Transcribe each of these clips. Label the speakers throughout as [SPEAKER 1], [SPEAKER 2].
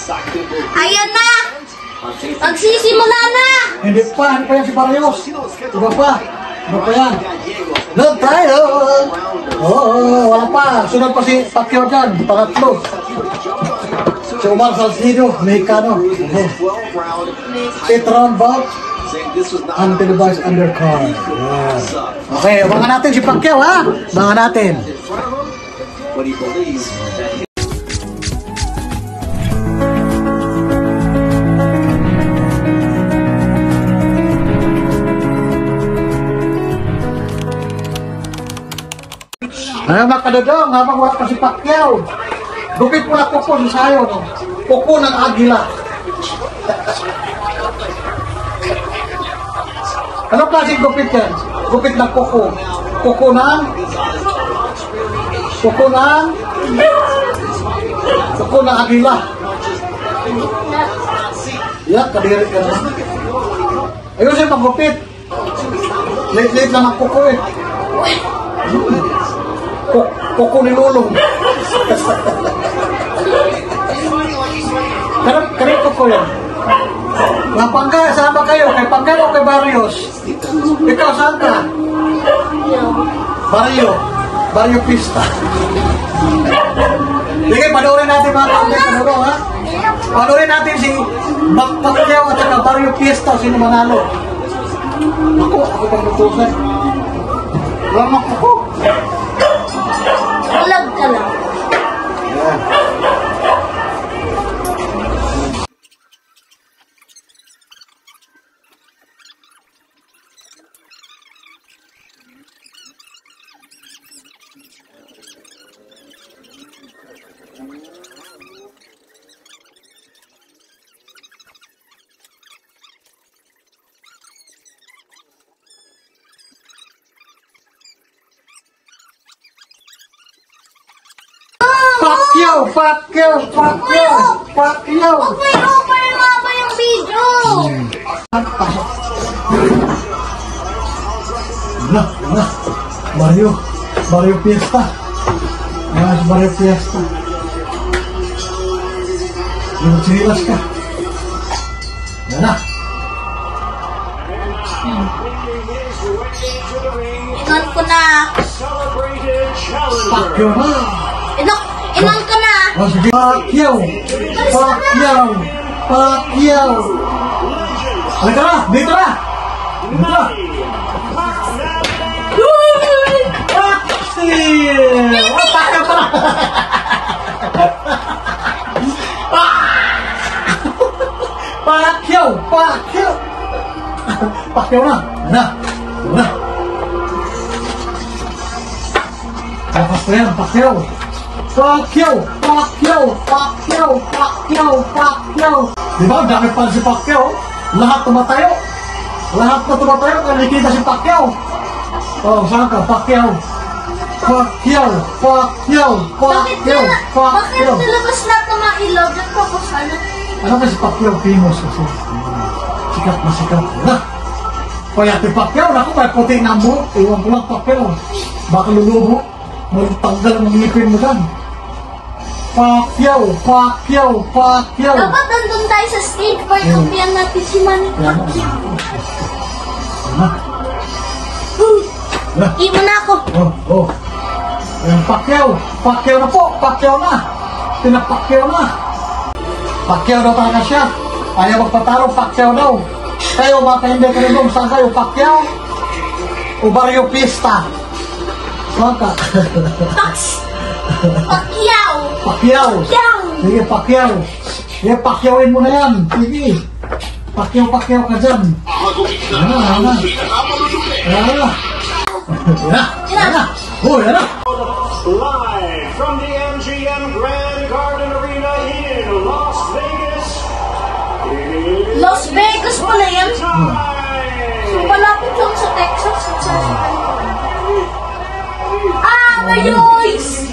[SPEAKER 1] Ayan na! Magsisimula na!
[SPEAKER 2] Hindi pa yan si Barrios. Iba pa. Iba pa yan. Doon tayo! Oo, wala pa. Sunod pa si Pacquiao dyan. Pangatlo. Si Omar Salcido, Mexicano. Eight-round bout. Untelevised undercard. Yeah. Okay, abangan natin si Pacquiao, ha? Abangan natin. Ayun mga kadodong, habang watch pa si Pacquiao. Gupit mo na kuko sa sayo, no? Kuko ng agila. Ano klaseng gupit yan? Gupit ng kuko. Kuko ng agila. Yan, kadiri ka na. Ayun siya pag-gupit. Late-late lang ang kuko eh. Kuko ni Lulong. Kanip kuko yan. Nga Pangga, saan ba kayo? Kay Pangga o kay Barrios? Ikaw, saan ka? Barrio Pista. Sige, panoorin natin mga kapatid. Ha? Panoorin natin si Pacquiao at saka Barrio Pista. Sino manalo? Ako pang lutusan. Wala mga kuko.
[SPEAKER 1] Ulag ka lang.
[SPEAKER 2] Pacquiao!
[SPEAKER 1] Okay nga ba yung video?
[SPEAKER 2] Barrio Fiesta. Barrio Fiesta. Yung sinilas ka. Yan na.
[SPEAKER 1] Inan ko na.
[SPEAKER 2] Pacquiao na.
[SPEAKER 1] Inan ko na.
[SPEAKER 2] Pacquiao! Halika na! Dito na! Pacquiao pa na! Pacquiao na! Lakas pa yan, Pacquiao! Diba, dami pa si Pacquiao. Lahat tumatayo. Lahat na tumatayo kung nakikita si Pacquiao. Oh, saan ka? Pacquiao.
[SPEAKER 1] Bakit nilabas lahat ng mga ilaw? Tapos ano?
[SPEAKER 2] Ano ba si Pacquiao? Famous kasi. Sikat na sikat. Kaya si Pacquiao, naku, may puti na mo. Iwan ko lang Pacquiao. Baka lulubo. Magtanggal ang ngipin mo dyan. Pacquiao!
[SPEAKER 1] Dapat nandun tayo sa stage para ikupian natin si Manny Pacquiao. Hindi mo na ako.
[SPEAKER 2] Pacquiao na po! Pacquiao na! Pinapacquiao na! Pacquiao daw talaga siya. Ayaw magpatalo, Pacquiao daw. Kayo mga kahinday ka rin doon. Saan kayo? Pacquiao? O Barrio Pista? Saan ka? Pacquiao! Sige, Pacquiao! Sige, Pacquiaoin mo na yan! Sige! Pacquiao ka dyan! Yan na!
[SPEAKER 3] Live from the MGM Grand Garden Arena in Las Vegas
[SPEAKER 1] pala yan? So, malapit lang sa Texas. Mayoys!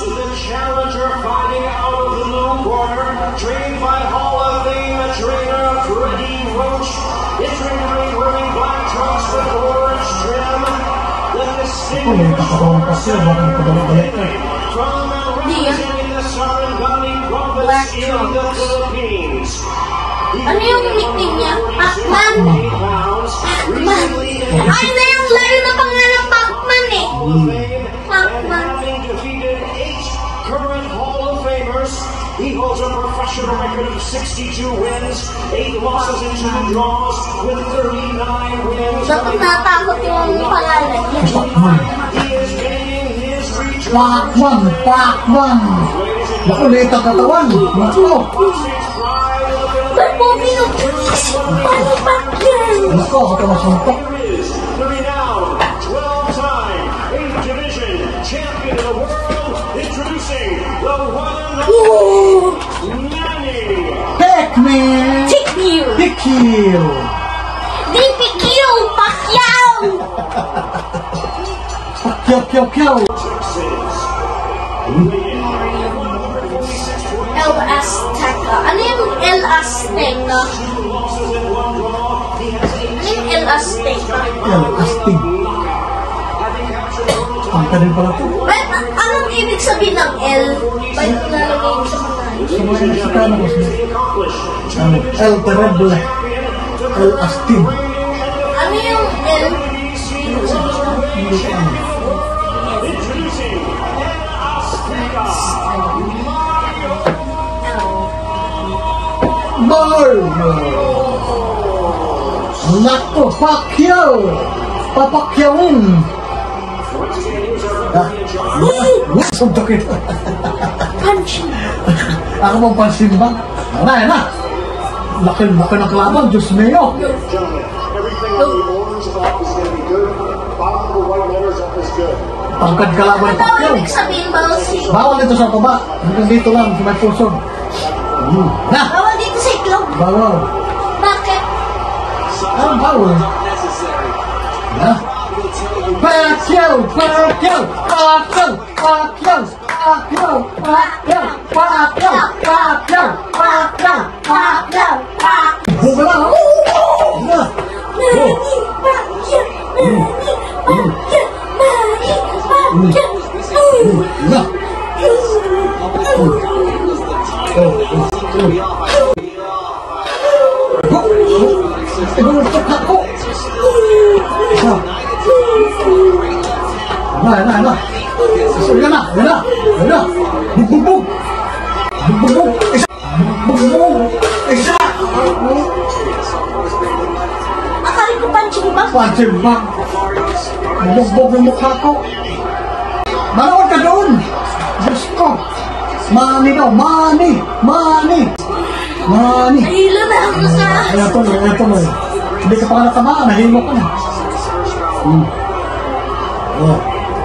[SPEAKER 3] The challenger fighting out of the blue corner, trained by Hall of Fame trainer Freddie Roach. His ring wearing black trunks with orange trim. The distinguished from representing the Cesar and Gunny Province in the Philippines.
[SPEAKER 1] Ano yung nickname niya? Pacman. Pacman. Ay, na yung layo na pangalan Pacman eh. Pacman.
[SPEAKER 3] Having defeated 8 current Hall of Famers, he holds a professional record of 62 wins, 8 losses and 2 draws, with 39 wins.
[SPEAKER 1] Bakit natakot yung pangalan niya?
[SPEAKER 3] He is gaining his return.
[SPEAKER 2] Pacman. Naku, liit ang katawan. Naku.
[SPEAKER 1] Ba't mo pinupulis? Paano Pacman?
[SPEAKER 2] Naku, ako ito masuntok.
[SPEAKER 3] Here is the renowned 12-time 8th Division champion of the world, introducing the one and only Manny.
[SPEAKER 2] Take me.
[SPEAKER 1] Take you!
[SPEAKER 2] Pick you.
[SPEAKER 1] DPQ! Pacquiao!
[SPEAKER 2] Pacquiao.
[SPEAKER 3] Texas.
[SPEAKER 1] El Azteca. Ano yung El Azteca?
[SPEAKER 3] Losses and 1 draw. He has 8
[SPEAKER 1] Ano yung El Azteca?
[SPEAKER 2] Astig. Ang kanil pala ito.
[SPEAKER 1] Ba't, anong ibig sabihin ng L? Ba't nilalagay yung sa pangalan?
[SPEAKER 2] Sa mga Mexicano ko siya. El Terrible. El Astig.
[SPEAKER 1] Ano yung L?
[SPEAKER 2] Hindi ko alam. Ball! Naku, Pacquiao! Papakyaon! Suntokin.
[SPEAKER 1] Punchy.
[SPEAKER 2] Ako mong pansin ba? Yan na. Laki ng kalaban, Diyos mayo.
[SPEAKER 4] Gentlemen, everything on the orange up is going to be good. Bottom of the white letters up is good.
[SPEAKER 2] Pangkad kalaban ng
[SPEAKER 1] Ano
[SPEAKER 2] Pacquiao.
[SPEAKER 1] ibig sabihin ba?
[SPEAKER 2] Bawal dito sa baba. Hanggang dito lang, sa may puso. Na!
[SPEAKER 1] Bawal dito sa itlog.
[SPEAKER 2] Bawal.
[SPEAKER 1] Bakit?
[SPEAKER 2] Ah, bawal. Na! Pacquiao! Pacquiao! Pacquiao! Pacquiao! Pacquiao! Pacquiao! Pacquiao! Pacquiao! Pacquiao!
[SPEAKER 1] Pacquiao! Pacquiao!
[SPEAKER 2] Bumala! Na!
[SPEAKER 1] Manny Pacquiao! Manny Pacquiao! Manny Pacquiao!
[SPEAKER 2] Na! Ibang ako! Na! Yan na! Bugbog! Isa!
[SPEAKER 1] Akala ko punching bag.
[SPEAKER 2] Pansin ba? Bugbog ng mukha ko. Manood ka doon! Diyos ko! Money daw! Money!
[SPEAKER 1] Nahilo na ako sa...
[SPEAKER 2] Ayan tuloy. Hindi ka pa ka natamaan, nahilo ka na. Oh,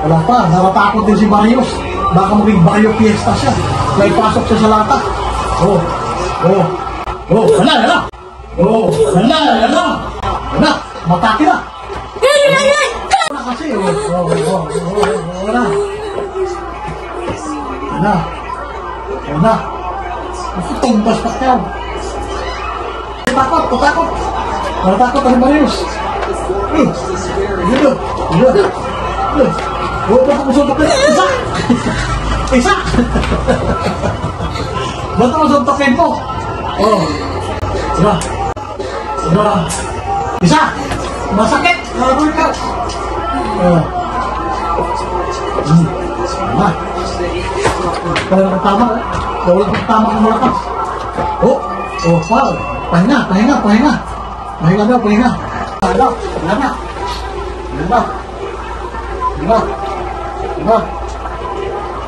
[SPEAKER 2] wala pa, natatakot din si Barrios. Baka maging Barrio Fiesta siya. May pasok siya sa lata. Hala! Matake na! Wala kasi, wala. Ako tumbas pa kayo. Takot. Natakot ang Barrios. Huwag ka pusuntok na. Isa! Ba't mo suntokin mo? Isa! Masakit! Harapin ka! Kaya tama. Wala kang tama kang malakas. Wow! Pahinga. Pahinga daw.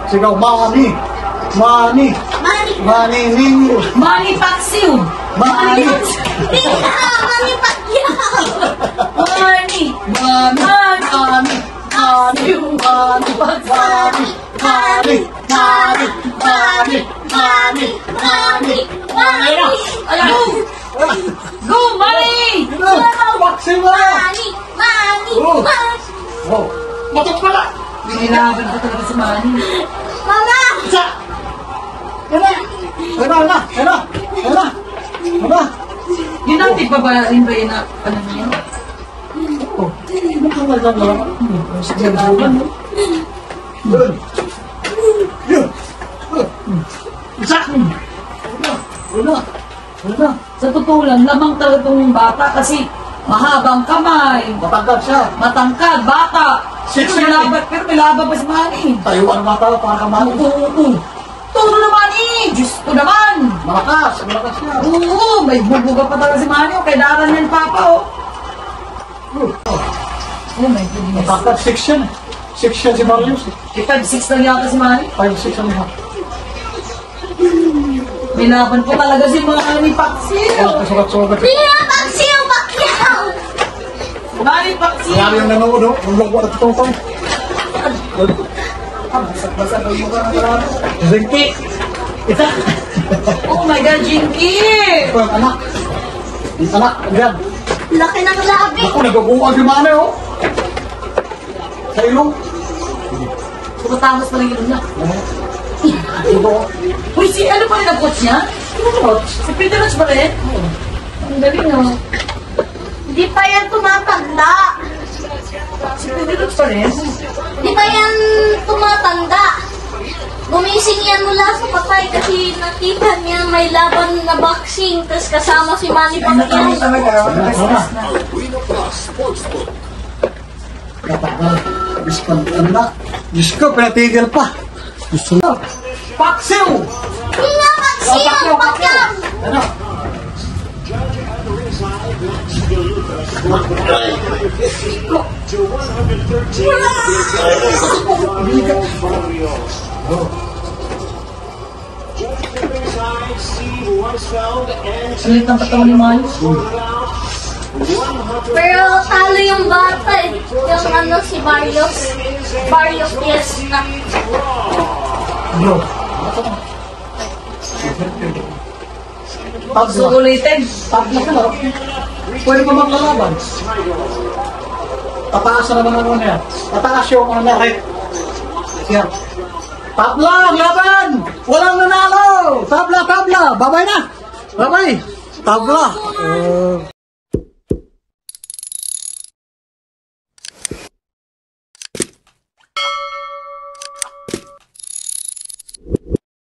[SPEAKER 2] Sigaw, Manny
[SPEAKER 1] Paxiu!
[SPEAKER 2] Manny!
[SPEAKER 1] Manny Pacquiao!
[SPEAKER 5] Go, Manny!
[SPEAKER 2] Baksin mo! Matok pala!
[SPEAKER 5] Hinahaban ko talaga si Manny.
[SPEAKER 1] Mama!
[SPEAKER 2] Isa! Ano?
[SPEAKER 5] Yun ang tigbabain ba yun na, ano niya?
[SPEAKER 2] Yun! Wala. Wala.
[SPEAKER 5] Sa totoo lang, lamang talaga itong bata kasi mahabang kamay,
[SPEAKER 2] Matangkad siya.
[SPEAKER 5] matangkad, bata. Pero
[SPEAKER 2] Six
[SPEAKER 5] may
[SPEAKER 2] years.
[SPEAKER 5] laban, pero may laban pa si Manny.
[SPEAKER 2] Tayuan mga tao para kamali.
[SPEAKER 5] Oo. Todo naman eh! Diyos ko naman!
[SPEAKER 2] Malakas. Malakas siya.
[SPEAKER 5] Oo! May bubuga pa talaga si Manny. Kay daran niya ni Papa, oh. Oh my goodness.
[SPEAKER 2] Matangkad 6 yan. 6 yan si Marius.
[SPEAKER 5] 5'6" lang yata si Manny.
[SPEAKER 2] 5-6 ang lahat.
[SPEAKER 5] May laban po talaga si Manny Pacquiao.
[SPEAKER 2] Sugat-sugat.
[SPEAKER 1] Pia Pacquiao, Pacquiao!
[SPEAKER 5] Manny Pacquiao!
[SPEAKER 2] Yan yung nanood, oh. Ang lungkot at tutong.
[SPEAKER 5] Basa ba yung mga karami?
[SPEAKER 2] Zinki. Isa.
[SPEAKER 5] Oh my God, Jinky!
[SPEAKER 2] Ito ang anak. Yung anak. Yan.
[SPEAKER 1] Laki ng labi.
[SPEAKER 2] Ako, nagbubuwag si Mane, oh. Sa ilong.
[SPEAKER 5] Tumatangos pa rin yun na.
[SPEAKER 2] Ito.
[SPEAKER 5] Uy, si ano pa rin ang coach niya? Si Peter Roach pa rin? Ang galing, oh.
[SPEAKER 1] Di pa yan tumatanda.
[SPEAKER 5] Si Peter Roach pa rin?
[SPEAKER 1] Di pa yan tumatanda. Gumising yan mula sa patay kasi nakita niya may laban na boxing tapos kasama si Manny Pacquiao.
[SPEAKER 2] Katagal. Diyos ko, ano? Diyos ko, pinatigil pa. Gusto na. Paksiw!
[SPEAKER 1] Pia Pacquiao, Pacquiao!
[SPEAKER 2] Ano?
[SPEAKER 3] To 113. Judges at ringside, Steve Weisfeld and
[SPEAKER 5] Sulit ng katawan ni Manny.
[SPEAKER 3] sorted out 100.
[SPEAKER 1] Pero talo yung bata eh. Yung ano si Barrios. Barrios, yes.
[SPEAKER 2] Bro. Tabla.
[SPEAKER 5] So, ulitin.
[SPEAKER 2] Tabla ka lang. Pwede pa maglalaban. Tataas na naman ano niya. Tataas yung ano niya. Siya. Tabla! Laban! Walang nanalo! Tabla! Tabla! Babay na! Babay! Tabla!